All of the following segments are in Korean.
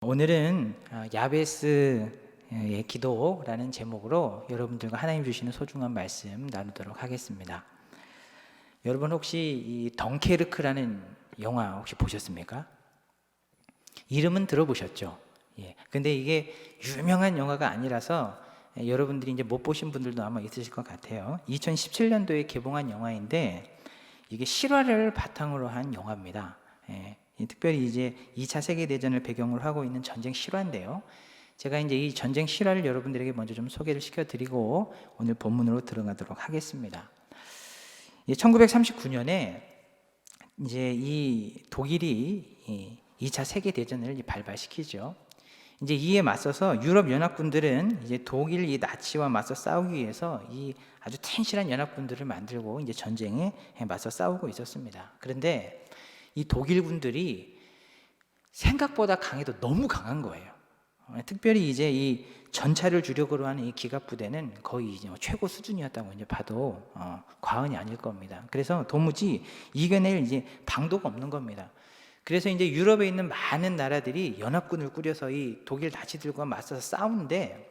오늘은 야베스의 기도라는 제목으로 여러분들과 하나님 주시는 소중한 말씀 나누도록 하겠습니다. 여러분 혹시 이 덩케르크라는 영화 혹시 보셨습니까? 이름은 들어보셨죠? 예. 근데 이게 유명한 영화가 아니라서 여러분들이 이제 못 보신 분들도 아마 있으실 것 같아요. 2017년도에 개봉한 영화인데 이게 실화를 바탕으로 한 영화입니다. 예. 특별히 이제 2차 세계대전을 배경으로 하고 있는 전쟁 실화인데요. 제가 이제 이 전쟁 실화를 여러분들에게 먼저 좀 소개를 시켜드리고 오늘 본문으로 들어가도록 하겠습니다. 1939년에 이제 이 독일이 2차 세계대전을 발발시키죠. 이제 이에 맞서서 유럽 연합군들은 이제 독일 이 나치와 맞서 싸우기 위해서 이 아주 튼실한 연합군들을 만들고 이제 전쟁에 맞서 싸우고 있었습니다. 그런데 이 독일군들이 생각보다 강해도 너무 강한 거예요. 특별히 이제 이 전차를 주력으로 하는 이 기갑 부대는 거의 이제 최고 수준이었다고 이제 봐도 과언이 아닐 겁니다. 그래서 도무지 이겨낼 이제 방도가 없는 겁니다. 그래서 이제 유럽에 있는 많은 나라들이 연합군을 꾸려서 이 독일 나치들과 맞서서 싸우는데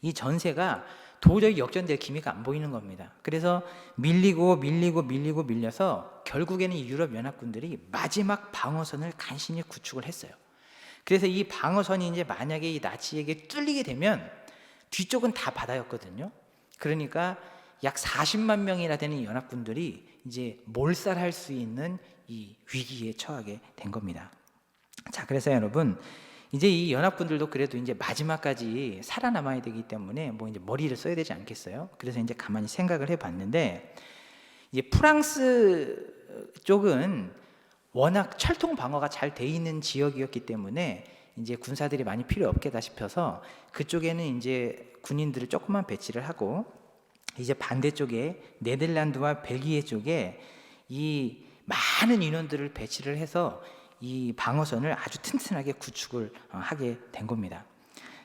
이 전세가 도저히 역전될 기미가 안 보이는 겁니다. 그래서 밀려서 결국에는 이 유럽 연합군들이 마지막 방어선을 간신히 구축을 했어요. 그래서 이 방어선이 이제 만약에 이 나치에게 뚫리게 되면 뒤쪽은 다 바다였거든요. 그러니까 약 40만 명이나 되는 연합군들이 이제 몰살할 수 있는 이 위기에 처하게 된 겁니다. 자, 그래서 여러분 이제 이 연합군들도 그래도 이제 마지막까지 살아남아야 되기 때문에 뭐 이제 머리를 써야 되지 않겠어요? 그래서 이제 가만히 생각을 해봤는데 이제 프랑스 쪽은 워낙 철통 방어가 잘 돼 있는 지역이었기 때문에 이제 군사들이 많이 필요 없겠다 싶어서 그쪽에는 이제 군인들을 조금만 배치를 하고 이제 반대쪽에 네덜란드와 벨기에 쪽에 이 많은 인원들을 배치를 해서 이 방어선을 아주 튼튼하게 구축을 하게 된 겁니다.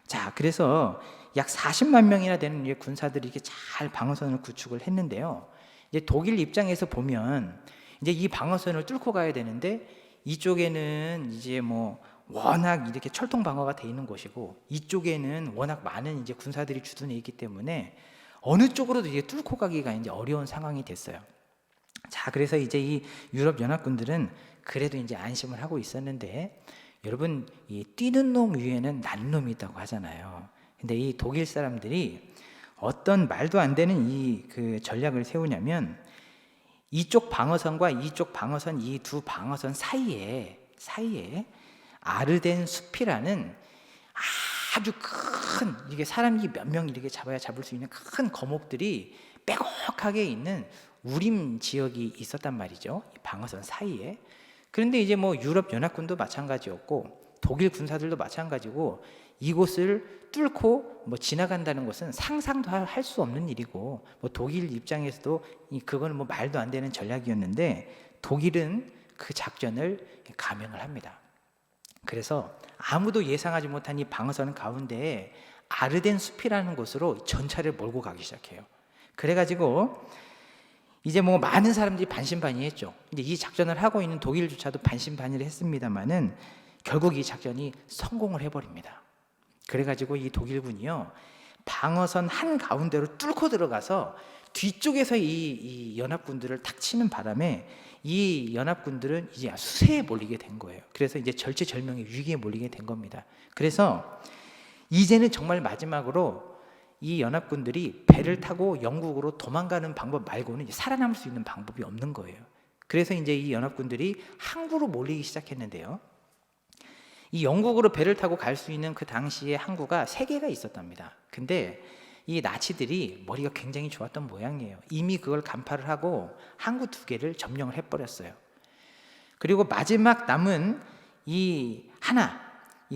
자, 그래서 약 40만 명이나 되는 군사들이 이렇게 잘 방어선을 구축을 했는데요. 이제 독일 입장에서 보면 이제 이 방어선을 뚫고 가야 되는데 이쪽에는 이제 뭐 워낙 이렇게 철통 방어가 돼 있는 곳이고 이쪽에는 워낙 많은 이제 군사들이 주둔해 있기 때문에 어느 쪽으로도 이제 뚫고 가기가 이제 어려운 상황이 됐어요. 자, 그래서 이제 이 유럽 연합군들은 그래도 이제 안심을 하고 있었는데 여러분 이 뛰는 놈 위에는 난 놈이 있다고 하잖아요. 근데 이 독일 사람들이 어떤 말도 안 되는 이 그 전략을 세우냐면 이쪽 방어선과 이쪽 방어선 이 두 방어선 사이에 아르덴 숲이라는 아주 큰 이게 사람이 몇 명 이렇게 잡아야 잡을 수 있는 큰 거목들이 빼곡하게 있는 우림 지역이 있었단 말이죠. 방어선 사이에. 그런데 이제 뭐 유럽 연합군도 마찬가지였고 독일 군사들도 마찬가지고 이곳을 뚫고 뭐 지나간다는 것은 상상도 할 수 없는 일이고 뭐 독일 입장에서도 그거는 뭐 말도 안 되는 전략이었는데 독일은 그 작전을 감행을 합니다. 그래서 아무도 예상하지 못한 이 방어선 가운데에 아르덴 숲이라는 곳으로 전차를 몰고 가기 시작해요. 그래가지고 이제 뭐 많은 사람들이 반신반의했죠. 이제 이 작전을 하고 있는 독일조차도 반신반의를 했습니다만은 결국 이 작전이 성공을 해버립니다. 그래가지고 이 독일군이요 방어선 한 가운데로 뚫고 들어가서 뒤쪽에서 이 연합군들을 탁 치는 바람에 이 연합군들은 이제 수세에 몰리게 된 거예요. 그래서 이제 절체절명의 위기에 몰리게 된 겁니다. 그래서 이제는 정말 마지막으로 이 연합군들이 배를 타고 영국으로 도망가는 방법 말고는 살아남을 수 있는 방법이 없는 거예요. 그래서 이제 이 연합군들이 항구로 몰리기 시작했는데요. 이 영국으로 배를 타고 갈 수 있는 그 당시에 항구가 3개가 있었답니다. 근데 이 나치들이 머리가 굉장히 좋았던 모양이에요. 이미 그걸 간파를 하고 항구 2개를 점령을 해버렸어요. 그리고 마지막 남은 이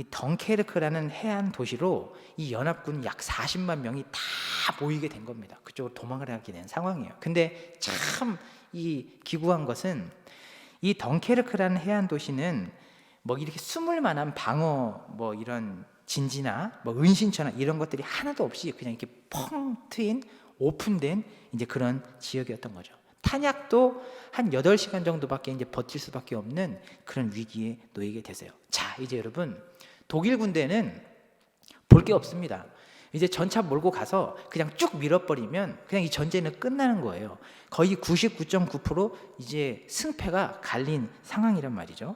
덩케르크라는 해안 도시로 이 연합군 약 40만 명이 다 모이게 된 겁니다. 그쪽으로 도망을 하게 된 상황이에요. 근데 참 이 기구한 것은 이 덩케르크라는 해안 도시는 뭐 이렇게 숨을 만한 방어 뭐 이런 진지나 뭐 은신처나 이런 것들이 하나도 없이 그냥 이렇게 펑 트인 오픈된 이제 그런 지역이었던 거죠. 탄약도 한 8시간 정도밖에 이제 버틸 수밖에 없는 그런 위기에 놓이게 되세요. 자, 이제 여러분 독일 군대는 볼 게 없습니다. 이제 전차 몰고 가서 그냥 쭉 밀어버리면 그냥 이 전쟁은 끝나는 거예요. 거의 99.9% 이제 승패가 갈린 상황이란 말이죠.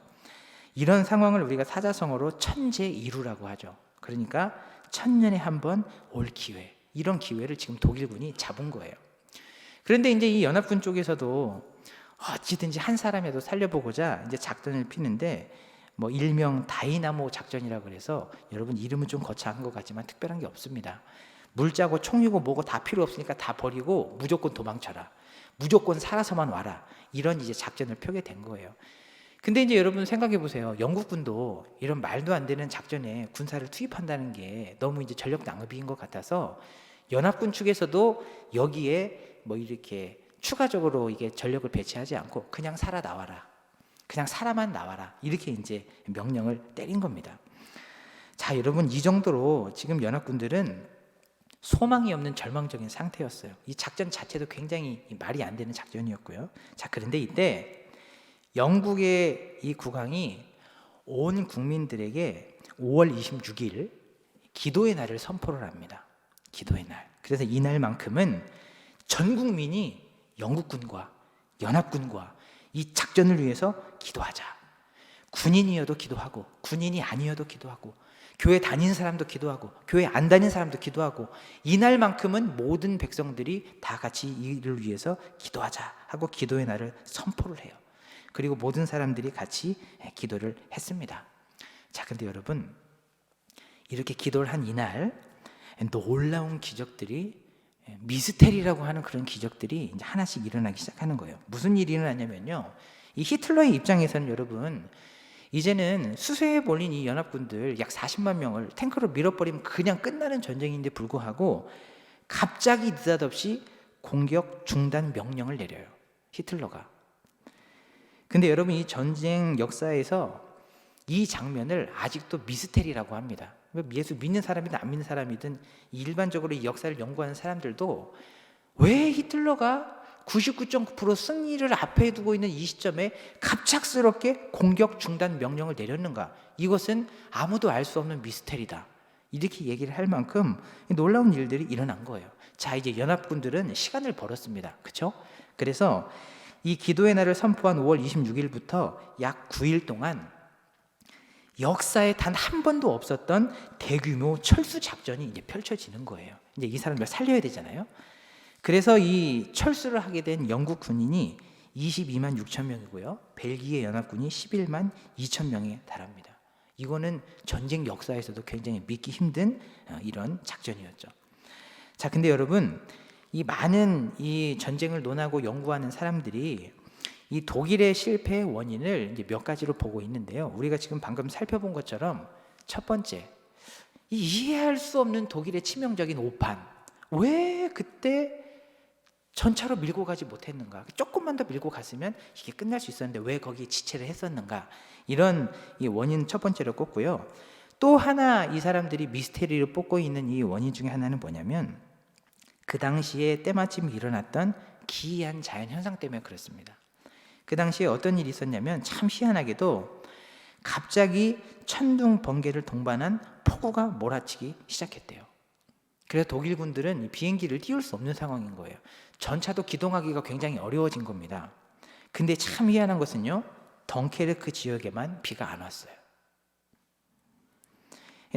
이런 상황을 우리가 사자성어로 천재이루라고 하죠. 그러니까 천년에 한 번 올 기회, 이런 기회를 지금 독일군이 잡은 거예요. 그런데 이제 이 연합군 쪽에서도 어찌든지 한 사람이라도 살려보고자 이제 작전을 피는데, 뭐 일명 다이나모 작전이라고 그래서, 여러분 이름은 좀 거창한 것 같지만 특별한 게 없습니다. 물자고 총이고 뭐고 다 필요 없으니까 다 버리고 무조건 도망쳐라, 무조건 살아서만 와라, 이런 이제 작전을 펴게 된 거예요. 근데 이제 여러분 생각해 보세요. 영국군도 이런 말도 안 되는 작전에 군사를 투입한다는 게 너무 이제 전력 낭비인 것 같아서 연합군 측에서도 여기에 뭐 이렇게 추가적으로 이게 전력을 배치하지 않고 그냥 살아 나와라, 그냥 살아만 나와라, 이렇게 이제 명령을 때린 겁니다. 자, 여러분 이 정도로 지금 연합군들은 소망이 없는 절망적인 상태였어요. 이 작전 자체도 굉장히 말이 안 되는 작전이었고요. 자, 그런데 이때 영국의 이 국왕이 온 국민들에게 5월 26일 기도의 날을 선포를 합니다. 기도의 날. 그래서 이날만큼은 전 국민이 영국군과 연합군과 이 작전을 위해서 기도하자. 군인이어도 기도하고, 군인이 아니어도 기도하고, 교회 다니는 사람도 기도하고, 교회 안 다니는 사람도 기도하고, 이날만큼은 모든 백성들이 다 같이 이를 위해서 기도하자 하고 기도의 날을 선포를 해요. 그리고 모든 사람들이 같이 기도를 했습니다. 자, 근데 여러분 이렇게 기도를 한 이날 놀라운 기적들이, 미스테리라고 하는 그런 기적들이 이제 하나씩 일어나기 시작하는 거예요. 무슨 일이 일어나냐면요, 이 히틀러의 입장에서는 여러분 이제는 수세에 몰린 이 연합군들 약 40만 명을 탱크로 밀어버리면 그냥 끝나는 전쟁인데 불구하고 갑자기 느닷없이 공격 중단 명령을 내려요, 히틀러가. 근데 여러분 이 전쟁 역사에서 이 장면을 아직도 미스테리라고 합니다. 예수 믿는 사람이든 안 믿는 사람이든 일반적으로 이 역사를 연구하는 사람들도 왜 히틀러가 99.9% 승리를 앞에 두고 있는 이 시점에 갑작스럽게 공격 중단 명령을 내렸는가, 이것은 아무도 알 수 없는 미스테리다, 이렇게 얘기를 할 만큼 놀라운 일들이 일어난 거예요. 자, 이제 연합군들은 시간을 벌었습니다. 그렇죠? 그래서 이 기도의 날을 선포한 5월 26일부터 약 9일 동안 역사에 단 한 번도 없었던 대규모 철수 작전이 이제 펼쳐지는 거예요. 이제 이 사람들 살려야 되잖아요. 그래서 이 철수를 하게 된 영국 군인이 22만 6천 명이고요. 벨기에 연합군이 11만 2천 명에 달합니다. 이거는 전쟁 역사에서도 굉장히 믿기 힘든 이런 작전이었죠. 자, 근데 여러분 이 많은 이 전쟁을 논하고 연구하는 사람들이 이 독일의 실패의 원인을 이제 몇 가지로 보고 있는데요. 우리가 지금 방금 살펴본 것처럼 첫 번째, 이 이해할 수 없는 독일의 치명적인 오판. 왜 그때 전차로 밀고 가지 못했는가? 조금만 더 밀고 갔으면 이게 끝날 수 있었는데 왜 거기에 지체를 했었는가? 이런 이 원인 첫 번째로 꼽고요. 또 하나 이 사람들이 미스테리를 뽑고 있는 이 원인 중에 하나는 뭐냐면, 그 당시에 때마침 일어났던 기이한 자연현상 때문에 그렇습니다. 그 당시에 어떤 일이 있었냐면, 참 희한하게도 갑자기 천둥 번개를 동반한 폭우가 몰아치기 시작했대요. 그래서 독일 군들은 비행기를 띄울 수 없는 상황인 거예요. 전차도 기동하기가 굉장히 어려워진 겁니다. 근데 참 희한한 것은요, 덩케르크 지역에만 비가 안 왔어요.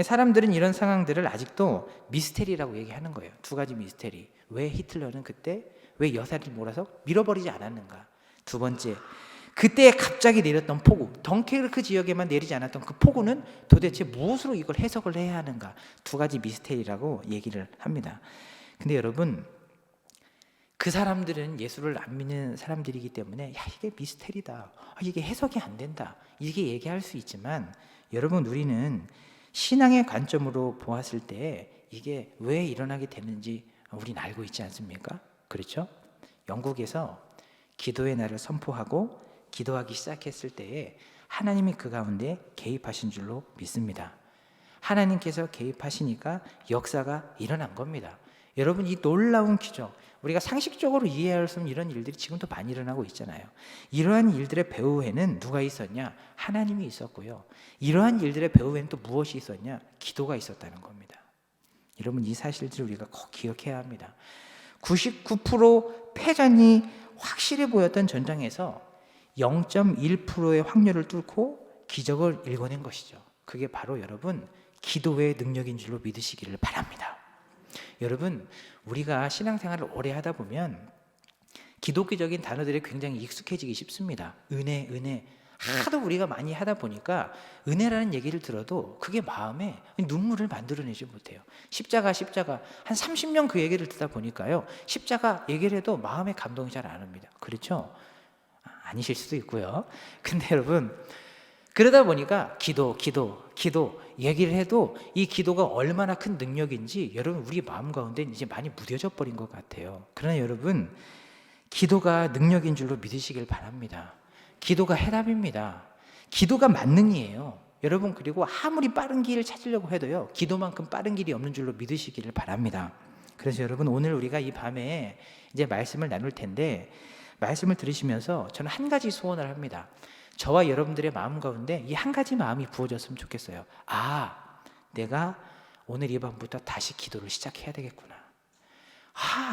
사람들은 이런 상황들을 아직도 미스테리라고 얘기하는 거예요. 두 가지 미스테리. 왜 히틀러는 그때 왜 여사를 몰아서 밀어버리지 않았는가? 두 번째, 그때 갑자기 내렸던 폭우, 덩케르크 지역에만 내리지 않았던 그 폭우는 도대체 무엇으로 이걸 해석을 해야 하는가? 두 가지 미스테리라고 얘기를 합니다. 근데 여러분, 그 사람들은 예수를 안 믿는 사람들이기 때문에 야, 이게 미스테리다, 이게 해석이 안 된다, 이렇게 얘기할 수 있지만, 여러분 우리는 신앙의 관점으로 보았을 때 이게 왜 일어나게 되는지 우리는 알고 있지 않습니까? 그렇죠? 영국에서 기도의 날을 선포하고 기도하기 시작했을 때에 하나님이 그 가운데 개입하신 줄로 믿습니다. 하나님께서 개입하시니까 역사가 일어난 겁니다. 여러분, 이 놀라운 기적, 우리가 상식적으로 이해할 수 없는 이런 일들이 지금도 많이 일어나고 있잖아요. 이러한 일들의 배후에는 누가 있었냐? 하나님이 있었고요. 이러한 일들의 배후에는 또 무엇이 있었냐? 기도가 있었다는 겁니다. 여러분, 이 사실들을 우리가 꼭 기억해야 합니다. 99% 패전이 확실해 보였던 전장에서 0.1%의 확률을 뚫고 기적을 일궈낸 것이죠. 그게 바로 여러분 기도의 능력인 줄로 믿으시기를 바랍니다. 여러분, 우리가 신앙생활을 오래 하다 보면 기독교적인 단어들이 굉장히 익숙해지기 쉽습니다. 은혜, 은혜. 하도 우리가 많이 하다 보니까 은혜라는 얘기를 들어도 그게 마음에 눈물을 만들어내지 못해요. 십자가 한 30년 그 얘기를 듣다 보니까요, 십자가 얘기를 해도 마음에 감동이 잘 안 옵니다. 그렇죠? 아니실 수도 있고요. 근데 여러분, 그러다 보니까 기도 얘기를 해도 이 기도가 얼마나 큰 능력인지 여러분 우리 마음 가운데 이제 많이 무뎌져 버린 것 같아요. 그러나 여러분, 기도가 능력인 줄로 믿으시길 바랍니다. 기도가 해답입니다. 기도가 만능이에요. 여러분, 그리고 아무리 빠른 길을 찾으려고 해도요, 기도만큼 빠른 길이 없는 줄로 믿으시기를 바랍니다. 그래서 여러분, 오늘 우리가 이 밤에 이제 말씀을 나눌 텐데, 말씀을 들으시면서 저는 한 가지 소원을 합니다. 저와 여러분들의 마음 가운데 이 한 가지 마음이 부어졌으면 좋겠어요. 내가 오늘 이 밤부터 다시 기도를 시작해야 되겠구나.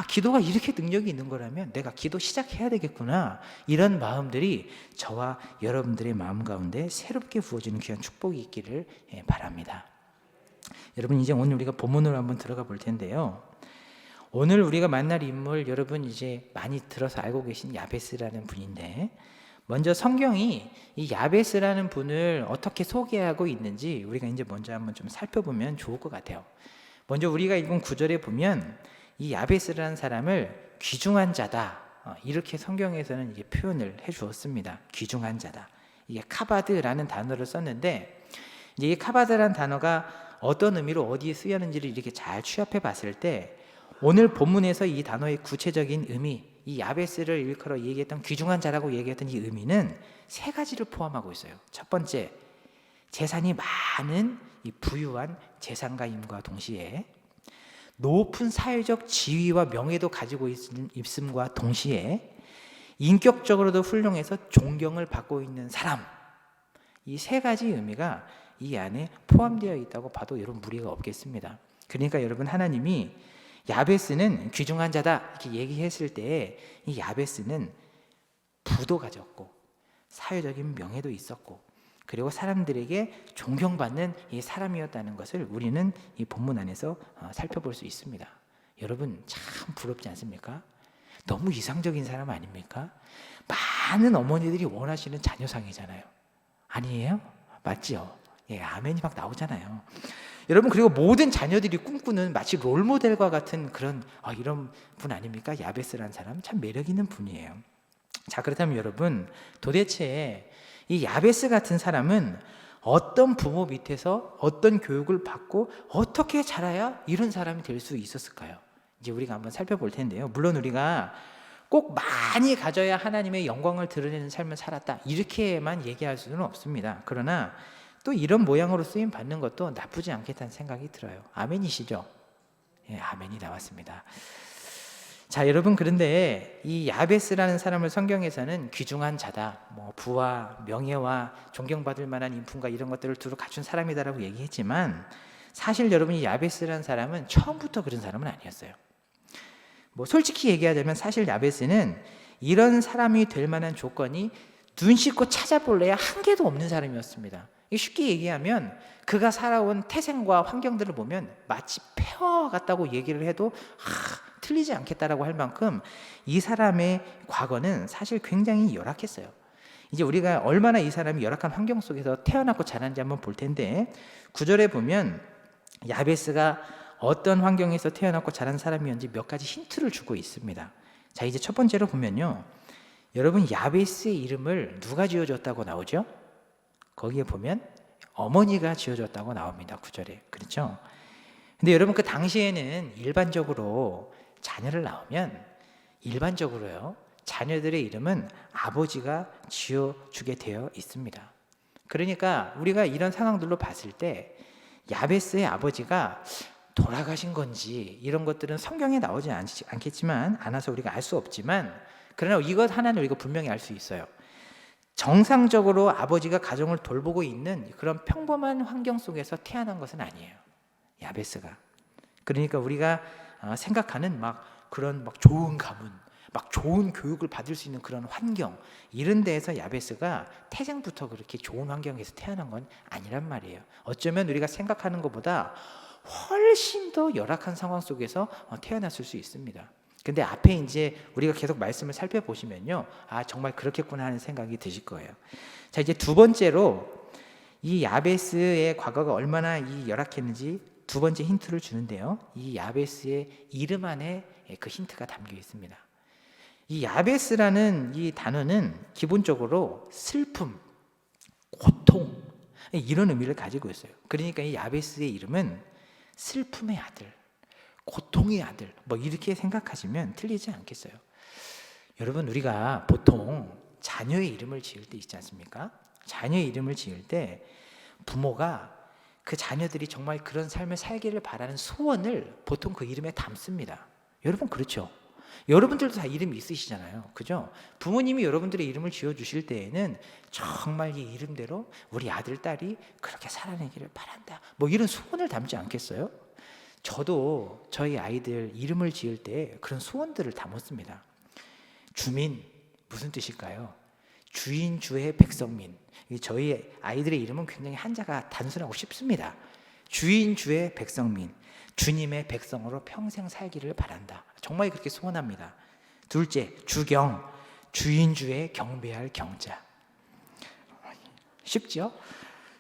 기도가 이렇게 능력이 있는 거라면 내가 기도 시작해야 되겠구나. 이런 마음들이 저와 여러분들의 마음 가운데 새롭게 부어지는 귀한 축복이 있기를 바랍니다. 여러분, 이제 오늘 우리가 본문으로 한번 들어가 볼 텐데요. 오늘 우리가 만날 인물, 여러분 이제 많이 들어서 알고 계신 야베스라는 분인데, 먼저 성경이 이 야베스라는 분을 어떻게 소개하고 있는지 우리가 이제 먼저 한번 좀 살펴보면 좋을 것 같아요. 먼저 우리가 읽은 9절에 보면 이 야베스라는 사람을 귀중한 자다, 이렇게 성경에서는 이게 표현을 해 주었습니다. 귀중한 자다. 이게 카바드라는 단어를 썼는데, 이제 이 카바드라는 단어가 어떤 의미로 어디에 쓰였는지를 이렇게 잘 취합해 봤을 때, 오늘 본문에서 이 단어의 구체적인 의미, 이 야베스를 일컬어 얘기했던 귀중한 자라고 얘기했던 이 의미는 세 가지를 포함하고 있어요. 첫 번째, 재산이 많은 이 부유한 재산가임과 동시에 높은 사회적 지위와 명예도 가지고 있음과 동시에 인격적으로도 훌륭해서 존경을 받고 있는 사람, 이 세 가지 의미가 이 안에 포함되어 있다고 봐도 여러분 무리가 없겠습니다. 그러니까 여러분, 하나님이 야베스는 귀중한 자다 이렇게 얘기했을 때 이 야베스는 부도 가졌고 사회적인 명예도 있었고 그리고 사람들에게 존경받는 이 사람이었다는 것을 우리는 이 본문 안에서 살펴볼 수 있습니다. 여러분, 참 부럽지 않습니까? 너무 이상적인 사람 아닙니까? 많은 어머니들이 원하시는 자녀상이잖아요. 아니에요? 맞죠? 아멘이 막 나오잖아요. 여러분, 그리고 모든 자녀들이 꿈꾸는 마치 롤모델과 같은 그런 이런 분 아닙니까? 야베스라는 사람 참 매력 있는 분이에요. 자, 그렇다면 여러분, 도대체 이 야베스 같은 사람은 어떤 부모 밑에서 어떤 교육을 받고 어떻게 자라야 이런 사람이 될 수 있었을까요? 이제 우리가 한번 살펴볼 텐데요. 물론 우리가 꼭 많이 가져야 하나님의 영광을 드러내는 삶을 살았다, 이렇게만 얘기할 수는 없습니다. 그러나 또 이런 모양으로 쓰임 받는 것도 나쁘지 않겠다는 생각이 들어요. 아멘이시죠? 아멘이 나왔습니다. 자, 여러분, 그런데 이 야베스라는 사람을 성경에서는 귀중한 자다, 부와 명예와 존경받을 만한 인품과 이런 것들을 두루 갖춘 사람이다라고 얘기했지만, 사실 여러분, 이 야베스라는 사람은 처음부터 그런 사람은 아니었어요. 솔직히 얘기하자면 사실 야베스는 이런 사람이 될 만한 조건이 눈 씻고 찾아볼래야 한 개도 없는 사람이었습니다. 쉽게 얘기하면 그가 살아온 태생과 환경들을 보면 마치 폐허 같다고 얘기를 해도 틀리지 않겠다라고 할 만큼 이 사람의 과거는 사실 굉장히 열악했어요. 이제 우리가 얼마나 이 사람이 열악한 환경 속에서 태어났고 자란지 한번 볼 텐데, 9절에 보면 야베스가 어떤 환경에서 태어났고 자란 사람이었는지 몇 가지 힌트를 주고 있습니다. 자, 이제 첫 번째로 보면요, 여러분, 야베스의 이름을 누가 지어줬다고 나오죠? 거기에 보면 어머니가 지어줬다고 나옵니다. 9절에. 그렇죠? 근데 여러분, 그 당시에는 일반적으로 자녀를 낳으면 일반적으로요, 자녀들의 이름은 아버지가 지어주게 되어 있습니다. 그러니까 우리가 이런 상황들로 봤을 때 야베스의 아버지가 돌아가신 건지 이런 것들은 성경에 나오지 않겠지만 않아서 우리가 알 수 없지만, 그러나 이것 하나는 우리가 분명히 알 수 있어요. 정상적으로 아버지가 가정을 돌보고 있는 그런 평범한 환경 속에서 태어난 것은 아니에요, 야베스가. 그러니까 우리가 생각하는 그런 좋은 가문, 좋은 교육을 받을 수 있는 그런 환경, 이런 데에서 야베스가 태생부터 그렇게 좋은 환경에서 태어난 건 아니란 말이에요. 어쩌면 우리가 생각하는 것보다 훨씬 더 열악한 상황 속에서 태어났을 수 있습니다. 근데 앞에 이제 우리가 계속 말씀을 살펴보시면요, 정말 그렇겠구나 하는 생각이 드실 거예요. 자, 이제 두 번째로 이 야베스의 과거가 얼마나 열악했는지 두 번째 힌트를 주는데요, 이 야베스의 이름 안에 그 힌트가 담겨 있습니다. 이 야베스라는 이 단어는 기본적으로 슬픔, 고통, 이런 의미를 가지고 있어요. 그러니까 이 야베스의 이름은 슬픔의 아들, 고통의 아들, 이렇게 생각하시면 틀리지 않겠어요. 여러분, 우리가 보통 자녀의 이름을 지을 때 있지 않습니까? 자녀의 이름을 지을 때 부모가 그 자녀들이 정말 그런 삶을 살기를 바라는 소원을 보통 그 이름에 담습니다. 여러분, 그렇죠? 여러분들도 다 이름이 있으시잖아요, 그죠? 부모님이 여러분들의 이름을 지어주실 때에는 정말 이 이름대로 우리 아들, 딸이 그렇게 살아내기를 바란다, 이런 소원을 담지 않겠어요? 저도 저희 아이들 이름을 지을 때 그런 소원들을 담았습니다. 주민, 무슨 뜻일까요? 주인 주의 백성민. 저희 아이들의 이름은 굉장히 한자가 단순하고 쉽습니다. 주인 주의 백성민, 주님의 백성으로 평생 살기를 바란다, 정말 그렇게 소원합니다. 둘째, 주경, 주인 주의 경배할 경자. 쉽죠?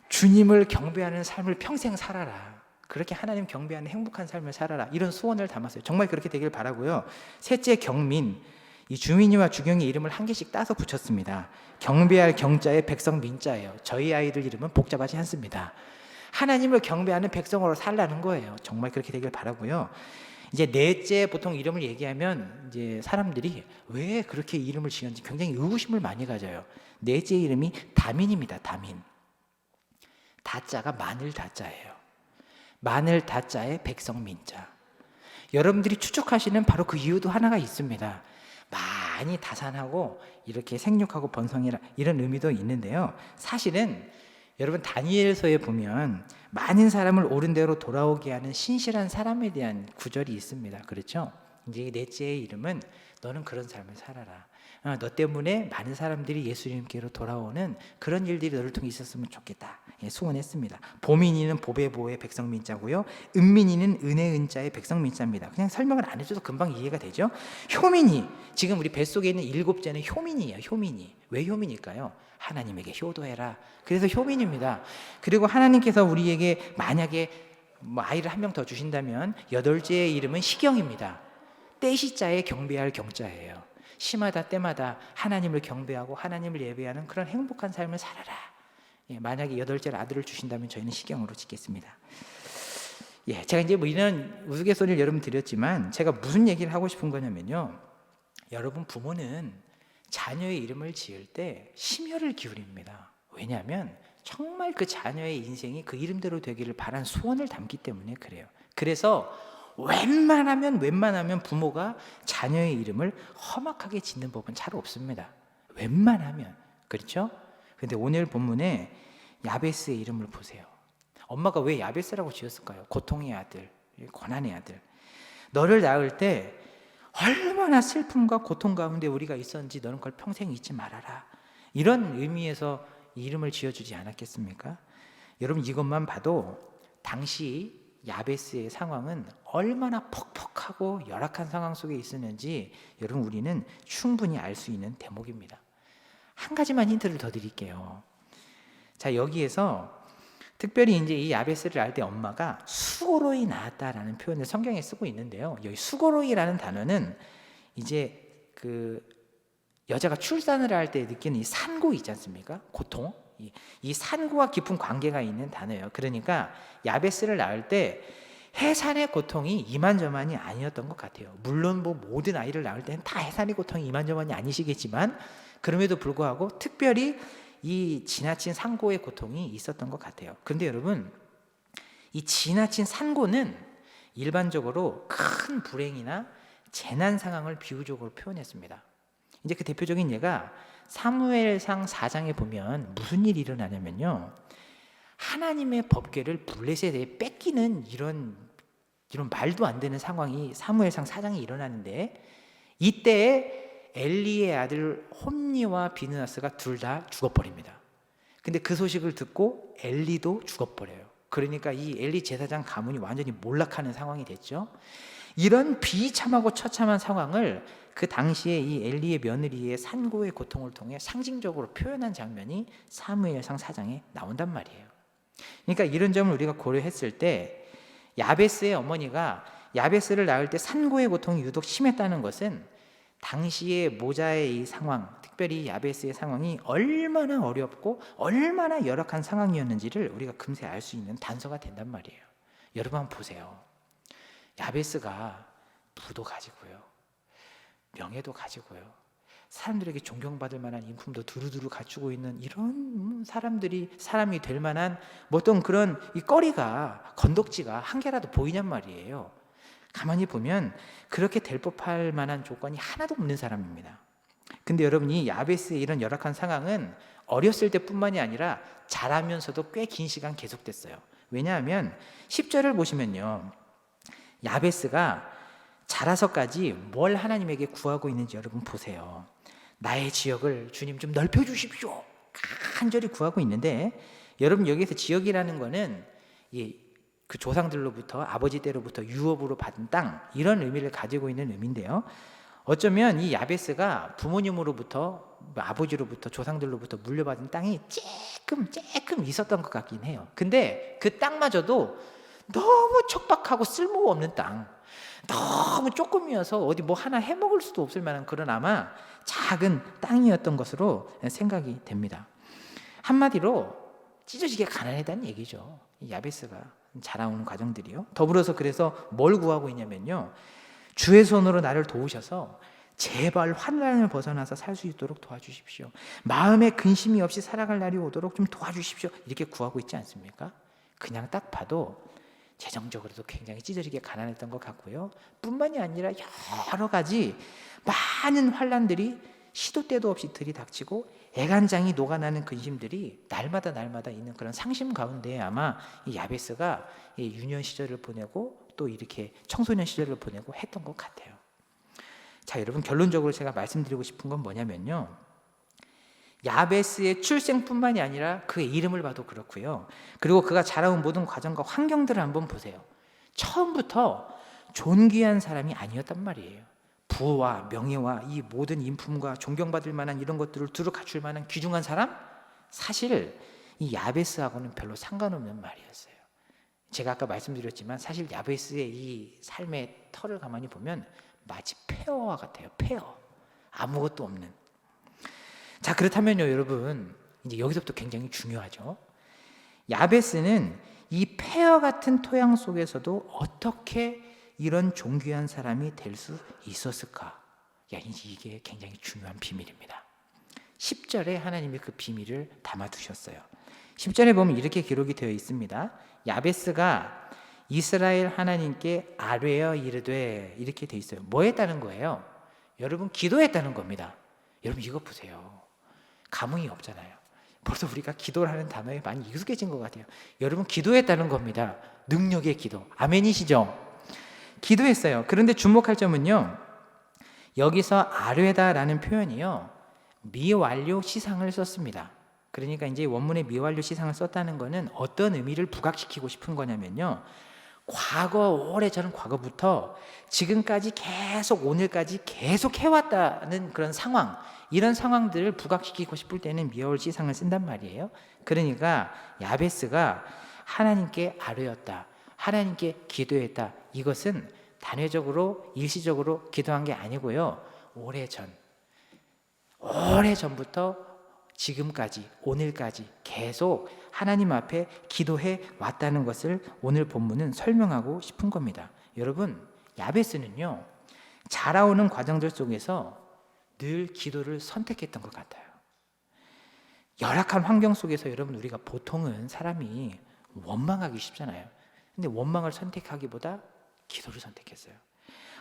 주님을 경배하는 삶을 평생 살아라, 그렇게 하나님 경배하는 행복한 삶을 살아라, 이런 소원을 담았어요. 정말 그렇게 되길 바라고요. 셋째, 경민, 이 주민이와 주경의 이름을 한 개씩 따서 붙였습니다. 경배할 경자의 백성 민자예요. 저희 아이들 이름은 복잡하지 않습니다. 하나님을 경배하는 백성으로 살라는 거예요. 정말 그렇게 되길 바라고요. 이제 넷째, 보통 이름을 얘기하면 이제 사람들이 왜 그렇게 이름을 지었는지 굉장히 의구심을 많이 가져요. 넷째 이름이 다민입니다. 다민. 다자가 마늘 다자예요. 마늘 다자의 백성 민자. 여러분들이 추측하시는 바로 그 이유도 하나가 있습니다. 많이 다산하고 이렇게 생육하고 번성이라, 이런 의미도 있는데요, 사실은 여러분 다니엘서에 보면 많은 사람을 옳은 대로 돌아오게 하는 신실한 사람에 대한 구절이 있습니다. 그렇죠? 이제 넷째의 이름은 너는 그런 삶을 살아라. 너 때문에 많은 사람들이 예수님께로 돌아오는 그런 일들이 너를 통해 있었으면 좋겠다, 소원했습니다. 보민이는 보배 보의 백성민자고요, 은민이는 은혜 은자의 백성민자입니다. 그냥 설명을 안 해줘도 금방 이해가 되죠? 효민이, 지금 우리 뱃속에 있는 일곱째는 효민이에요. 효민이. 왜 효민일까요? 하나님에게 효도해라, 그래서 효민입니다. 그리고 하나님께서 우리에게 만약에 아이를 한 명 더 주신다면 여덟째의 이름은 시경입니다. 떼시자에 경배할 경자예요. 시마다 때마다 하나님을 경배하고 하나님을 예배하는 그런 행복한 삶을 살아라. 만약에 여덟째 아들을 주신다면 저희는 시경으로 짓겠습니다. 제가 이제 이런 우스갯소리를 여러분 드렸지만 제가 무슨 얘기를 하고 싶은 거냐면요, 여러분 부모는 자녀의 이름을 지을 때 심혈을 기울입니다. 왜냐하면 정말 그 자녀의 인생이 그 이름대로 되기를 바란 소원을 담기 때문에 그래요. 그래서 웬만하면 부모가 자녀의 이름을 험악하게 짓는 법은 잘 없습니다. 웬만하면. 그렇죠? 근데 오늘 본문에 야베스의 이름을 보세요. 엄마가 왜 야베스라고 지었을까요? 고통의 아들, 고난의 아들. 너를 낳을 때 얼마나 슬픔과 고통 가운데 우리가 있었는지 너는 그걸 평생 잊지 말아라, 이런 의미에서 이름을 지어주지 않았겠습니까? 여러분, 이것만 봐도 당시 야베스의 상황은 얼마나 퍽퍽하고 열악한 상황 속에 있었는지 여러분 우리는 충분히 알 수 있는 대목입니다. 한 가지만 힌트를 더 드릴게요. 자, 여기에서 특별히 이제 이 야베스를 낳을 때 엄마가 수고로이 낳았다라는 표현을 성경에 쓰고 있는데요, 여기 수고로이라는 단어는 이제 그 여자가 출산을 할 때 느끼는 이 산고 있지 않습니까? 고통. 이 산고와 깊은 관계가 있는 단어예요. 그러니까 야베스를 낳을 때 해산의 고통이 이만저만이 아니었던 것 같아요. 물론 모든 아이를 낳을 때는 다 해산의 고통이 이만저만이 아니시겠지만 그럼에도 불구하고 특별히 이 지나친 산고의 고통이 있었던 것 같아요. 그런데 여러분, 이 지나친 산고는 일반적으로 큰 불행이나 재난 상황을 비유적으로 표현했습니다. 이제 그 대표적인 예가 사무엘상 4장에 보면 무슨 일이 일어나냐면요, 하나님의 법궤를 블레셋에 뺏기는 이런 말도 안 되는 상황이 사무엘상 4장에 일어나는데, 이때에 엘리의 아들 홈니와 비느하스가 둘 다 죽어버립니다. 근데 그 소식을 듣고 엘리도 죽어버려요. 그러니까 이 엘리 제사장 가문이 완전히 몰락하는 상황이 됐죠. 이런 비참하고 처참한 상황을 그 당시에 이 엘리의 며느리의 산고의 고통을 통해 상징적으로 표현한 장면이 사무엘상 4장에 나온단 말이에요. 그러니까 이런 점을 우리가 고려했을 때 야베스의 어머니가 야베스를 낳을 때 산고의 고통이 유독 심했다는 것은 당시의 모자의 이 상황, 특별히 야베스의 상황이 얼마나 어렵고 얼마나 열악한 상황이었는지를 우리가 금세 알 수 있는 단서가 된단 말이에요. 여러분 한번 보세요. 야베스가 부도 가지고요, 명예도 가지고요, 사람들에게 존경받을 만한 인품도 두루두루 갖추고 있는 이런 사람이 될 만한 어떤 그런 이 거리가, 건덕지가 한 개라도 보이냔 말이에요. 가만히 보면 그렇게 될 법할 만한 조건이 하나도 없는 사람입니다. 근데 여러분, 이 야베스의 이런 열악한 상황은 어렸을 때뿐만이 아니라 자라면서도 꽤 긴 시간 계속됐어요. 왜냐하면 10절을 보시면요, 야베스가 자라서까지 뭘 하나님에게 구하고 있는지 여러분 보세요. 나의 지역을 주님 좀 넓혀주십시오, 간절히 구하고 있는데, 여러분 여기서 지역이라는 거는 그 조상들로부터, 아버지 때로부터 유업으로 받은 땅, 이런 의미를 가지고 있는 의미인데요, 어쩌면 이 야베스가 부모님으로부터, 아버지로부터, 조상들로부터 물려받은 땅이 조금 있었던 것 같긴 해요. 근데 그 땅마저도 너무 척박하고 쓸모없는 땅, 너무 조금이어서 어디 뭐 하나 해먹을 수도 없을 만한 그런 아마 작은 땅이었던 것으로 생각이 됩니다. 한마디로 찢어지게 가난했다는 얘기죠, 이 야베스가 자라오는 과정들이요. 더불어서 그래서 뭘 구하고 있냐면요, 주의 손으로 나를 도우셔서 제발 환난을 벗어나서 살 수 있도록 도와주십시오. 마음에 근심이 없이 살아갈 날이 오도록 좀 도와주십시오. 이렇게 구하고 있지 않습니까? 그냥 딱 봐도 재정적으로도 굉장히 찢어지게 가난했던 것 같고요. 뿐만이 아니라 여러 가지 많은 환난들이 시도 때도 없이 들이닥치고 애간장이 녹아나는 근심들이 날마다 있는 그런 상심 가운데 아마 이 야베스가 이 유년 시절을 보내고 또 이렇게 청소년 시절을 보내고 했던 것 같아요. 자, 여러분, 결론적으로 제가 말씀드리고 싶은 건 뭐냐면요, 야베스의 출생뿐만이 아니라 그의 이름을 봐도 그렇고요, 그리고 그가 자라온 모든 과정과 환경들을 한번 보세요. 처음부터 존귀한 사람이 아니었단 말이에요. 부와 명예와 이 모든 인품과 존경받을 만한 이런 것들을 두루 갖출 만한 귀중한 사람? 사실 이 야베스하고는 별로 상관없는 말이었어요. 제가 아까 말씀드렸지만 사실 야베스의 이 삶의 터를 가만히 보면 마치 폐허와 같아요. 폐허, 아무것도 없는. 자, 그렇다면요 여러분, 이제 여기서부터 굉장히 중요하죠. 야베스는 이 폐허 같은 토양 속에서도 어떻게 이런 존귀한 사람이 될 수 있었을까? 이게 굉장히 중요한 비밀입니다. 10절에 하나님이 그 비밀을 담아두셨어요. 10절에 보면 이렇게 기록이 되어 있습니다. 야베스가 이스라엘 하나님께 아뢰어 이르되, 이렇게 되어 있어요. 뭐 했다는 거예요? 여러분, 기도했다는 겁니다. 여러분 이거 보세요. 감흥이 없잖아요. 벌써 우리가 기도를 하는 단어에 많이 익숙해진 것 같아요. 여러분, 기도했다는 겁니다. 능력의 기도. 아멘이시죠? 기도했어요. 그런데 주목할 점은요, 여기서 아뢰다라는 표현이요, 미완료 시상을 썼습니다. 그러니까 이제 원문에 미완료 시상을 썼다는 것은 어떤 의미를 부각시키고 싶은 거냐면요, 과거, 오래전 과거부터 지금까지 계속, 오늘까지 계속 해왔다는 그런 상황, 이런 상황들을 부각시키고 싶을 때는 미완료 시상을 쓴단 말이에요. 그러니까 야베스가 하나님께 아뢰었다, 하나님께 기도했다, 이것은 단회적으로 일시적으로 기도한 게 아니고요, 오래전부터 지금까지, 오늘까지 계속 하나님 앞에 기도해 왔다는 것을 오늘 본문은 설명하고 싶은 겁니다. 여러분, 야베스는요, 자라오는 과정들 속에서 늘 기도를 선택했던 것 같아요. 열악한 환경 속에서 여러분, 우리가 보통은 사람이 원망하기 쉽잖아요. 근데 원망을 선택하기보다 기도를 선택했어요.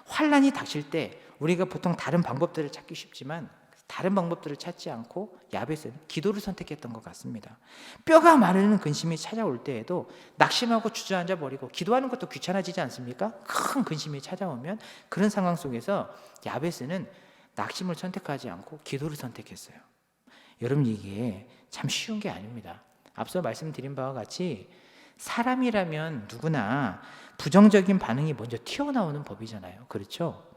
환난이 닥칠 때 우리가 보통 다른 방법들을 찾기 쉽지만 다른 방법들을 찾지 않고 야베스는 기도를 선택했던 것 같습니다. 뼈가 마르는 근심이 찾아올 때에도 낙심하고 주저앉아 버리고 기도하는 것도 귀찮아지지 않습니까? 큰 근심이 찾아오면 그런 상황 속에서 야베스는 낙심을 선택하지 않고 기도를 선택했어요. 여러분, 이게 참 쉬운 게 아닙니다. 앞서 말씀드린 바와 같이 사람이라면 누구나 부정적인 반응이 먼저 튀어나오는 법이잖아요. 그렇죠?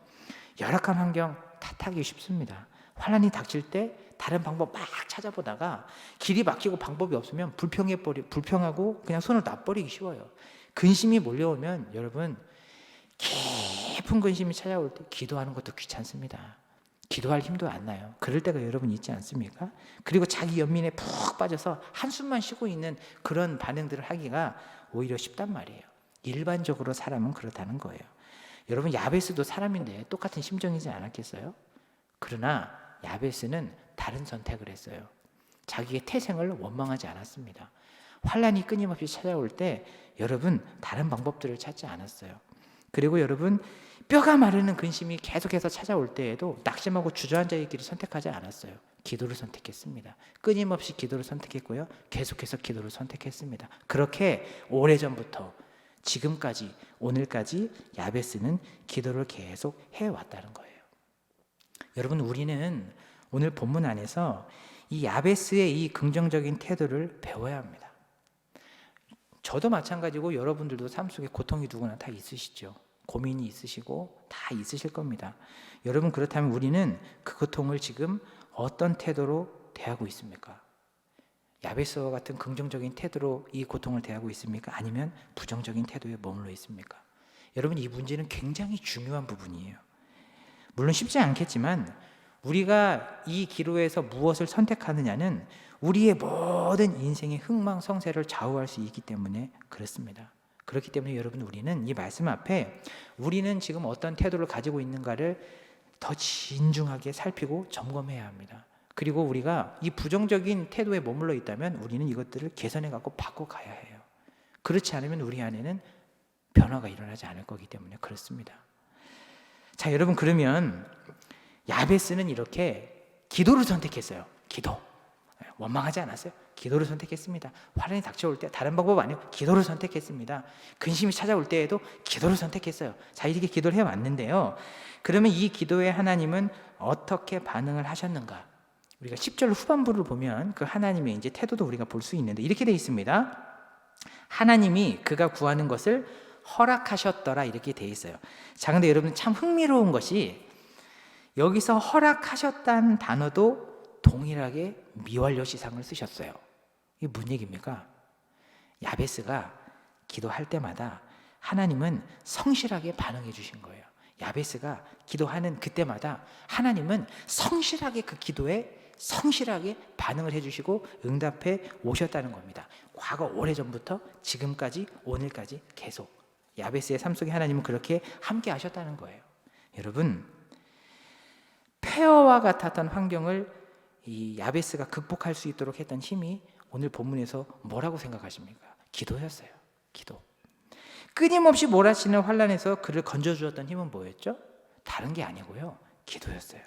열악한 환경 탓하기 쉽습니다. 환난이 닥칠 때 다른 방법 막 찾아보다가 길이 막히고 방법이 없으면 불평하고 그냥 손을 놔버리기 쉬워요. 근심이 몰려오면 여러분, 깊은 근심이 찾아올 때 기도하는 것도 귀찮습니다. 기도할 힘도 안 나요. 그럴 때가 여러분 있지 않습니까? 그리고 자기 연민에 푹 빠져서 한숨만 쉬고 있는 그런 반응들을 하기가 오히려 쉽단 말이에요. 일반적으로 사람은 그렇다는 거예요. 여러분, 야베스도 사람인데 똑같은 심정이지 않았겠어요? 그러나 야베스는 다른 선택을 했어요. 자기의 태생을 원망하지 않았습니다. 환난이 끊임없이 찾아올 때 여러분, 다른 방법들을 찾지 않았어요. 그리고 여러분, 뼈가 마르는 근심이 계속해서 찾아올 때에도 낙심하고 주저앉아 있기를 선택하지 않았어요. 기도를 선택했습니다. 끊임없이 기도를 선택했고요. 계속해서 기도를 선택했습니다. 그렇게 오래전부터 지금까지, 오늘까지 야베스는 기도를 계속 해왔다는 거예요. 여러분, 우리는 오늘 본문 안에서 이 야베스의 이 긍정적인 태도를 배워야 합니다. 저도 마찬가지고 여러분들도 삶 속에 고통이 누구나 다 있으시죠. 고민이 있으시고 다 있으실 겁니다. 여러분, 그렇다면 우리는 그 고통을 지금 어떤 태도로 대하고 있습니까? 야베스와 같은 긍정적인 태도로 이 고통을 대하고 있습니까? 아니면 부정적인 태도에 머물러 있습니까? 여러분, 이 문제는 굉장히 중요한 부분이에요. 물론 쉽지 않겠지만 우리가 이 기로에서 무엇을 선택하느냐는 우리의 모든 인생의 흥망성쇠를 좌우할 수 있기 때문에 그렇습니다. 그렇기 때문에 여러분, 우리는 이 말씀 앞에 우리는 지금 어떤 태도를 가지고 있는가를 더 진중하게 살피고 점검해야 합니다. 그리고 우리가 이 부정적인 태도에 머물러 있다면 우리는 이것들을 개선해 갖고 바꿔가야 해요. 그렇지 않으면 우리 안에는 변화가 일어나지 않을 거기 때문에 그렇습니다. 자, 여러분, 그러면 야베스는 이렇게 기도를 선택했어요. 기도. 원망하지 않았어요. 기도를 선택했습니다. 환난이 닥쳐올 때 다른 방법 아니고 기도를 선택했습니다. 근심이 찾아올 때에도 기도를 선택했어요. 자, 이렇게 기도를 해왔는데요. 그러면 이 기도에 하나님은 어떻게 반응을 하셨는가? 우리가 10절 후반부를 보면 그 하나님의 이제 태도도 우리가 볼 수 있는데 이렇게 되어 있습니다. 하나님이 그가 구하는 것을 허락하셨더라, 이렇게 되어 있어요. 자, 근데 여러분, 참 흥미로운 것이 여기서 허락하셨다는 단어도 동일하게 미완료시상을 쓰셨어요. 이게 무슨 얘기입니까? 야베스가 기도할 때마다 하나님은 성실하게 반응해 주신 거예요. 야베스가 기도하는 그때마다 하나님은 성실하게 그 기도에 성실하게 반응을 해주시고 응답해 오셨다는 겁니다. 과거 오래전부터 지금까지 오늘까지 계속 야베스의 삶 속에 하나님은 그렇게 함께 하셨다는 거예요. 여러분, 폐허와 같았던 환경을 이 야베스가 극복할 수 있도록 했던 힘이 오늘 본문에서 뭐라고 생각하십니까? 기도였어요. 기도. 끊임없이 몰아치는 환난에서 그를 건져주었던 힘은 뭐였죠? 다른 게 아니고요, 기도였어요.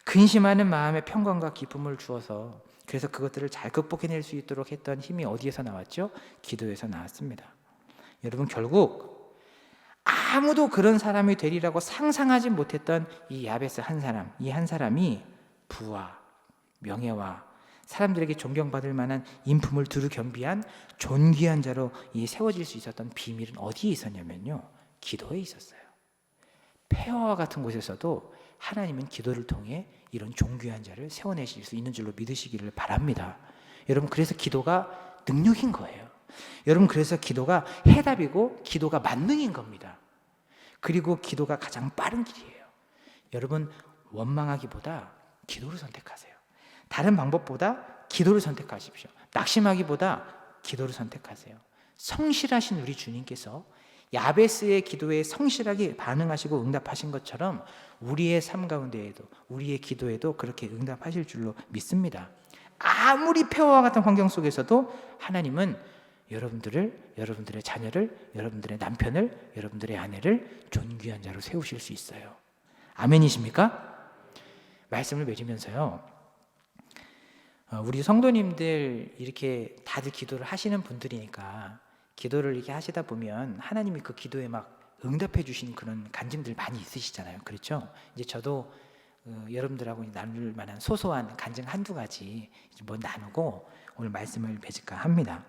근심하는 마음의 평강과 기쁨을 주어서 그래서 그것들을 잘 극복해낼 수 있도록 했던 힘이 어디에서 나왔죠? 기도에서 나왔습니다. 여러분, 결국 아무도 그런 사람이 되리라고 상상하지 못했던 이 야베스 한 사람, 이 한 사람이 부와 명예와 사람들에게 존경받을 만한 인품을 두루 겸비한 존귀한 자로 세워질 수 있었던 비밀은 어디에 있었냐면요, 기도에 있었어요. 폐허와 같은 곳에서도 하나님은 기도를 통해 이런 존귀한 자를 세워내실 수 있는 줄로 믿으시기를 바랍니다. 여러분, 그래서 기도가 능력인 거예요. 여러분, 그래서 기도가 해답이고 기도가 만능인 겁니다. 그리고 기도가 가장 빠른 길이에요. 여러분, 원망하기보다 기도를 선택하세요. 다른 방법보다 기도를 선택하십시오. 낙심하기보다 기도를 선택하세요. 성실하신 우리 주님께서 야베스의 기도에 성실하게 반응하시고 응답하신 것처럼 우리의 삶 가운데에도, 우리의 기도에도 그렇게 응답하실 줄로 믿습니다. 아무리 폐허와 같은 환경 속에서도 하나님은 여러분들의 자녀를, 여러분들의 남편을, 여러분들의 아내를 존귀한 자로 세우실 수 있어요. 아멘이십니까? 말씀을 맺으면서요, 우리 성도님들 이렇게 다들 기도를 하시는 분들이니까 기도를 이렇게 하시다 보면 하나님이 그 기도에 막 응답해 주시는 그런 간증들 많이 있으시잖아요. 그렇죠? 이제 저도 여러분들하고 나눌 만한 소소한 간증 한두 가지 뭐 나누고 오늘 말씀을 맺을까 합니다.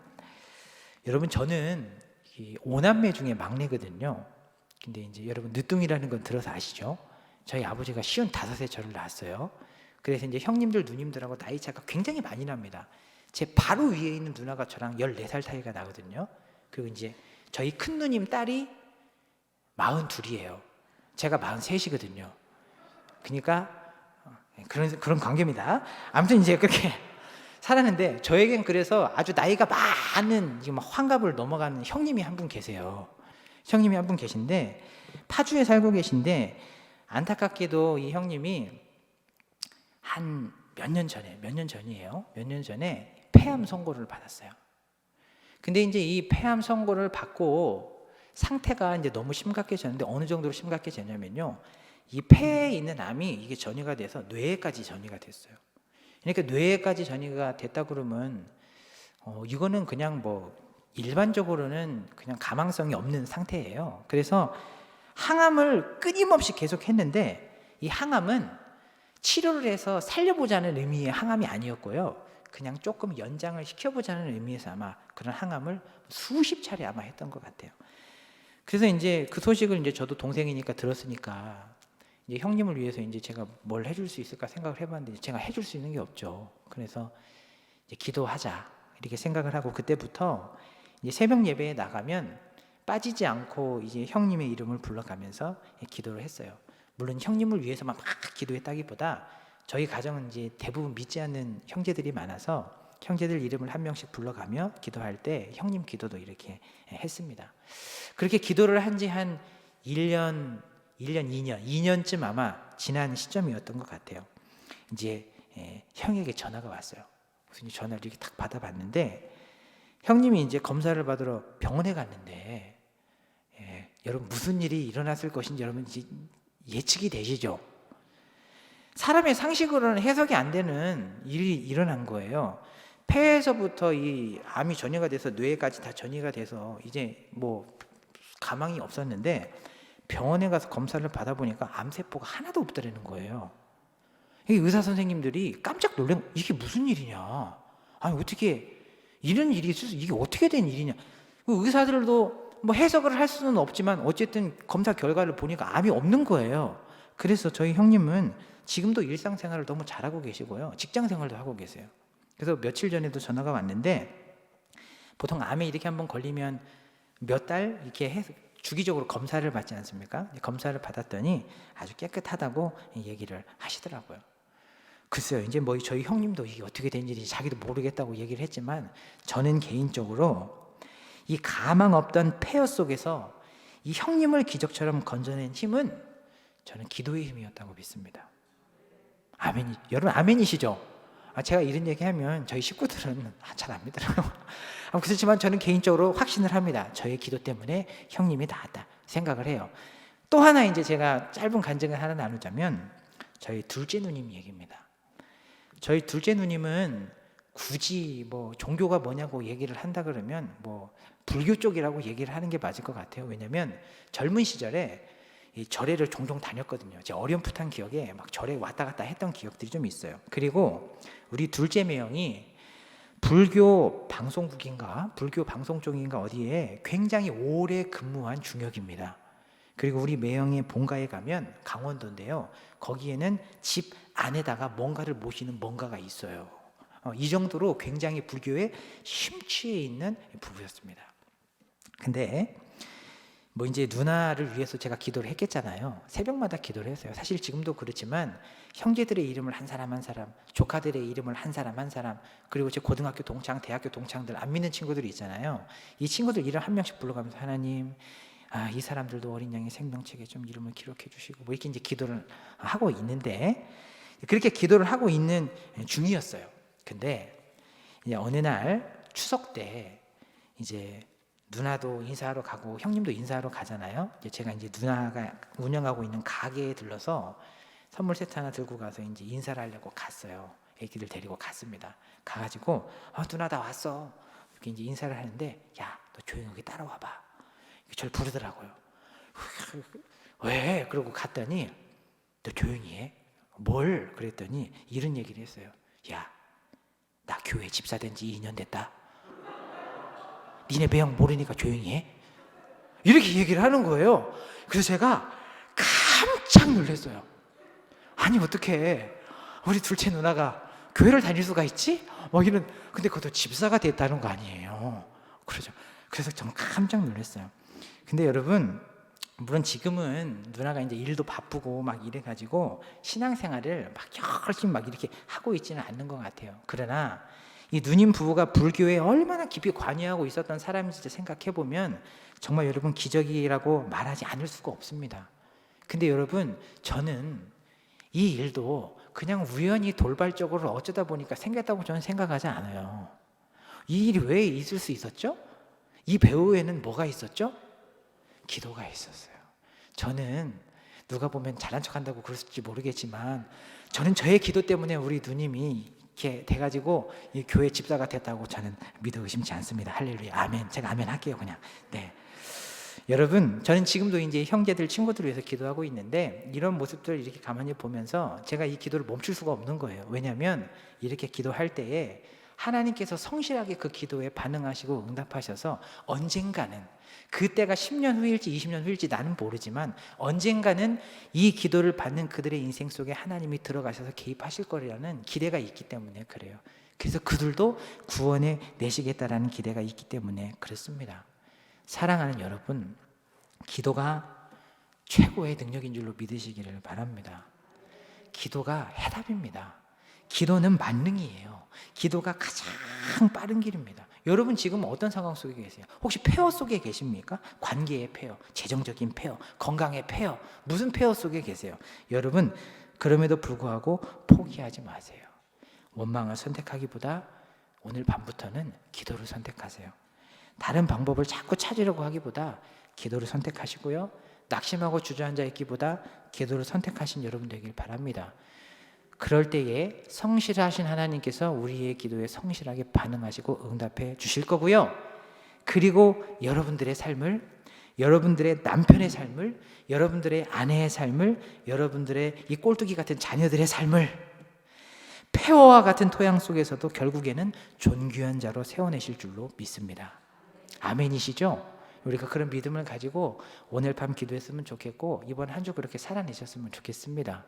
여러분, 저는 이 5남매 중에 막내거든요. 근데 이제 여러분 늦둥이라는 건 들어서 아시죠? 저희 아버지가 55에 저를 낳았어요. 그래서 이제 형님들 누님들하고 나이 차가 굉장히 많이 납니다. 제 바로 위에 있는 누나가 저랑 14살 차이가 나거든요. 그리고 이제 저희 큰 누님 딸이 42이에요. 제가 43이거든요. 그러니까 그런 관계입니다. 아무튼 이제 그렇게 살았는데 저에겐 그래서 아주 나이가 많은 지금 환갑을 넘어가는 형님이 한 분 계세요. 형님이 한 분 계신데 파주에 살고 계신데 안타깝게도 이 형님이 한 몇 년 전이에요. 몇 년 전에 폐암 선고를 받았어요. 근데 이제 이 폐암 선고를 받고 상태가 이제 너무 심각해졌는데 어느 정도로 심각해졌냐면요. 이 폐에 있는 암이 이게 전이가 돼서 뇌에까지 전이가 됐어요. 그러니까 뇌에까지 전이가 됐다 그러면 이거는 그냥 뭐 일반적으로는 그냥 가망성이 없는 상태예요. 그래서 항암을 끊임없이 계속 했는데 이 항암은 치료를 해서 살려보자는 의미의 항암이 아니었고요. 그냥 조금 연장을 시켜보자는 의미에서 아마 그런 항암을 수십 차례 아마 했던 것 같아요. 그래서 이제 그 소식을 이제 저도 동생이니까 들었으니까 이제 형님을 위해서 이제 제가 뭘 해줄 수 있을까 생각을 해봤는데 제가 해줄 수 있는 게 없죠. 그래서 이제 기도하자 이렇게 생각을 하고 그때부터 이제 새벽 예배에 나가면 빠지지 않고 이제 형님의 이름을 불러가면서 기도를 했어요. 물론 형님을 위해서만 막 기도했다기보다 저희 가정은 이제 대부분 믿지 않는 형제들이 많아서 형제들 이름을 한 명씩 불러가며 기도할 때 형님 기도도 이렇게 했습니다. 그렇게 기도를 한 지 한 2년쯤 아마 지난 시점이었던 것 같아요. 이제 형에게 전화가 왔어요. 그래서 전화를 이렇게 딱 받아봤는데 형님이 이제 검사를 받으러 병원에 갔는데 여러분 무슨 일이 일어났을 것인지 여러분 예측이 되시죠? 사람의 상식으로는 해석이 안 되는 일이 일어난 거예요. 폐에서부터 이 암이 전이가 돼서 뇌까지 다 전이가 돼서 이제 뭐 가망이 없었는데 병원에 가서 검사를 받아보니까 암세포가 하나도 없더라는 거예요. 의사 선생님들이 깜짝 놀란 이게 무슨 일이냐? 아니 어떻게 이런 일이 있어서 이게 어떻게 된 일이냐? 의사들도 뭐 해석을 할 수는 없지만 어쨌든 검사 결과를 보니까 암이 없는 거예요. 그래서 저희 형님은 지금도 일상생활을 너무 잘하고 계시고요. 직장생활도 하고 계세요. 그래서 며칠 전에도 전화가 왔는데 보통 암에 이렇게 한번 걸리면 몇 달 이렇게 해서 주기적으로 검사를 받지 않습니까? 검사를 받았더니 아주 깨끗하다고 얘기를 하시더라고요. 글쎄요, 이제 뭐 저희 형님도 이게 어떻게 된 일인지 자기도 모르겠다고 얘기를 했지만 저는 개인적으로 이 가망 없던 폐허 속에서 이 형님을 기적처럼 건져낸 힘은 저는 기도의 힘이었다고 믿습니다. 아멘. 여러분 아멘이시죠? 제가 이런 얘기하면 저희 식구들은 잘 안 믿더라고요. 그렇지만 저는 개인적으로 확신을 합니다. 저의 기도 때문에 형님이 나았다 생각을 해요. 또 하나 이제 제가 짧은 간증을 하나 나누자면 저희 둘째 누님 얘기입니다. 저희 둘째 누님은 굳이 뭐 종교가 뭐냐고 얘기를 한다 그러면 뭐 불교 쪽이라고 얘기를 하는 게 맞을 것 같아요. 왜냐하면 젊은 시절에 이 절에를 종종 다녔거든요. 제 어렴풋한 기억에 막 절에 왔다 갔다 했던 기억들이 좀 있어요. 그리고 우리 둘째 매형이 불교 방송국인가 불교 방송 쪽인가 어디에 굉장히 오래 근무한 중역입니다. 그리고 우리 매형의 본가에 가면 강원도인데요. 거기에는 집 안에다가 뭔가를 모시는 뭔가가 있어요. 이 정도로 굉장히 불교에 심취해 있는 부부였습니다. 근데 뭐 이제 누나를 위해서 제가 기도를 했겠잖아요. 새벽마다 기도를 했어요. 사실 지금도 그렇지만 형제들의 이름을 한 사람 한 사람, 조카들의 이름을 한 사람 한 사람, 그리고 제 고등학교 동창, 대학교 동창들 안 믿는 친구들이 있잖아요. 이 친구들 이름 한 명씩 불러가면서 하나님, 이 사람들도 어린 양의 생명책에 좀 이름을 기록해 주시고 뭐 이렇게 이제 기도를 하고 있는데 그렇게 기도를 하고 있는 중이었어요. 근데 이제 어느 날 추석 때 이제 누나도 인사하러 가고 형님도 인사하러 가잖아요. 이제 제가 이제 누나가 운영하고 있는 가게에 들러서 선물 세트 하나 들고 가서 이제 인사를 하려고 갔어요. 애기들 데리고 갔습니다. 가가지고 누나 나 왔어. 이렇게 이제 인사를 하는데 야, 너 조용히 여기 따라와봐. 저를 부르더라고요. 왜? 그러고 갔더니 너 조용히 해. 뭘? 그랬더니 이런 얘기를 했어요. 야, 나 교회 집사 된 지 2년 됐다. 니네 배경 모르니까 조용히 해. 이렇게 얘기를 하는 거예요. 그래서 제가 깜짝 놀랐어요. 아니 어떻게 우리 둘째 누나가 교회를 다닐 수가 있지? 이런. 근데 그것도 집사가 됐다는 거 아니에요. 그러죠. 그래서 좀 깜짝 놀랐어요. 근데 여러분, 물론 지금은 누나가 이제 일도 바쁘고 막 이래가지고 신앙생활을 막 열심히 막 이렇게 하고 있지는 않는 것 같아요. 그러나 이 누님 부부가 불교에 얼마나 깊이 관여하고 있었던 사람인지 생각해 보면 정말 여러분 기적이라고 말하지 않을 수가 없습니다. 근데 여러분, 저는 이 일도 그냥 우연히 돌발적으로 어쩌다 보니까 생겼다고 저는 생각하지 않아요. 이 일이 왜 있을 수 있었죠? 이 배우에는 뭐가 있었죠? 기도가 있었어요. 저는 누가 보면 잘난 척한다고 그랬을지 모르겠지만 저는 저의 기도 때문에 우리 누님이 이렇게 돼가지고 이 교회 집사가 됐다고 저는 믿어 의심치 않습니다. 할렐루야, 아멘. 제가 아멘 할게요, 그냥. 네. 여러분, 저는 지금도 이제 형제들, 친구들을 위해서 기도하고 있는데 이런 모습들을 이렇게 가만히 보면서 제가 이 기도를 멈출 수가 없는 거예요. 왜냐하면 이렇게 기도할 때에 하나님께서 성실하게 그 기도에 반응하시고 응답하셔서 언젠가는, 그때가 10년 후일지 20년 후일지 나는 모르지만 언젠가는 이 기도를 받는 그들의 인생 속에 하나님이 들어가셔서 개입하실 거라는 기대가 있기 때문에 그래요. 그래서 그들도 구원에 내시겠다라는 기대가 있기 때문에 그렇습니다. 사랑하는 여러분, 기도가 최고의 능력인 줄로 믿으시기를 바랍니다. 기도가 해답입니다. 기도는 만능이에요. 기도가 가장 빠른 길입니다. 여러분 지금 어떤 상황 속에 계세요? 혹시 폐허 속에 계십니까? 관계의 폐허, 재정적인 폐허, 건강의 폐허, 무슨 폐허 속에 계세요? 여러분, 그럼에도 불구하고 포기하지 마세요. 원망을 선택하기보다 오늘 밤부터는 기도를 선택하세요. 다른 방법을 자꾸 찾으려고 하기보다 기도를 선택하시고요, 낙심하고 주저앉아 있기보다 기도를 선택하신 여러분 되길 바랍니다. 그럴 때에 성실하신 하나님께서 우리의 기도에 성실하게 반응하시고 응답해 주실 거고요, 그리고 여러분들의 삶을, 여러분들의 남편의 삶을, 여러분들의 아내의 삶을, 여러분들의 이 꼴뚜기 같은 자녀들의 삶을 폐허와 같은 토양 속에서도 결국에는 존귀한 자로 세워내실 줄로 믿습니다. 아멘이시죠? 우리가 그런 믿음을 가지고 오늘 밤 기도했으면 좋겠고 이번 한 주 그렇게 살아내셨으면 좋겠습니다.